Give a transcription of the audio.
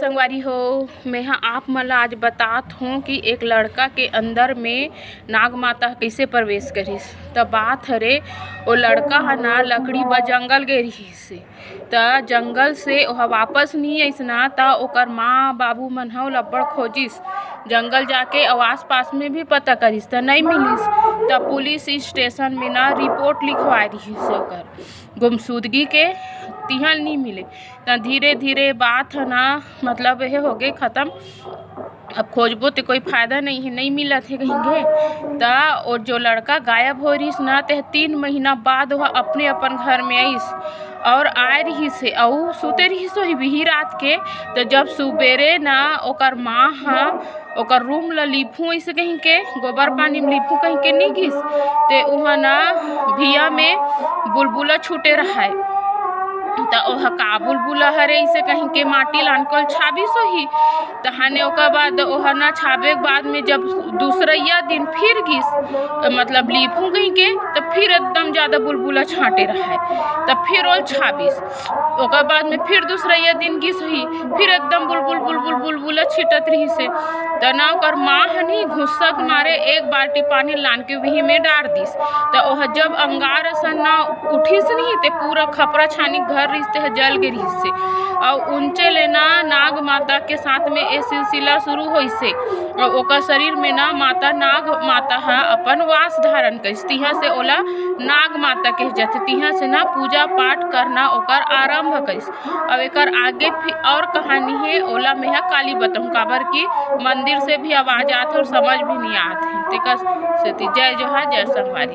संगवारी हो, मैं आप मन ला आज बतात हूँ कि एक लड़का के अंदर में नाग माता कइसे प्रवेश करिस। त बात हरे ओ लड़का ह ना लकड़ी बर जंगल गे रहिस त जंगल से ओहा वापस नहीं आइस ना त ओकर माँ बाबू मन ह अब्बड़ खोजिस, जंगल जाके और आस पास में भी पता करिस त नहीं मिलिस। त पुलिस स्टेशन में ना रिपोर्ट लिखवाए रहिस ओकर गुमशुदगी के, तिहा नहीं मिले। त धीरे धीरे बात है ना मतलब ये हो गए ख़त्म। अब खोजबो तो कोई फायदा नहीं है, नहीं मिलत है कहेंगे। त और जो लड़का गायब हो रहीस ना ते 3 महीना बाद वह अपने अपन घर में आइस और आए रहीस और सुते रहीस वही बिही रात के। तो जब सुबेरे ना ओकर माँ हा ओकर रूम ला लिपू ऐसे कहीं के गोबर पानी में लिपू कहीं के नहीं गिस ते वहाँ ना भिया में बुलबुला छूटे रहा त ओहा का बुलबुला हरे इसे कहीं के माटी लानकल छाबी सोही। तहाने ओकर बाद ओहा ना छाबे के बाद में जब दूसरैया दिन फिर गिस मतलब लिपू कहीं के तो फिर एकदम ज़्यादा बुलबुला छाटे रहा है। तब फिर ओल छाबिस ओकर बाद में फिर दूसरैया दिन गिस हुई, फिर एकदम बुलबुला छिटत रही से। त ना ओकर माँ हनी गुस्सा के मारे एक बाल्टी पानी लान के वही में डार दिस। तो ओह जब अंगार असन ना उठिस नहीं ते पूरा खपरा छानी घर रिश्ते है जल गे रही से और ऊंचे लेना नाग माता के साथ में ये सिलसिला शुरू होई से और ओकर शरीर में ना माता नाग माता है अपन वास धारण करिस। तिहा से ओला नाग माता कह जाते, तिहा से ना पूजा पाठ करना ओकर आरंभ करिस। अब एकर आगे फिर और कहानी है ओला में है काली बताऊँ काबर की मंदिर से भी आवाज आत और समझ भी नहीं आत है। जय जोहार, जय संगवारी।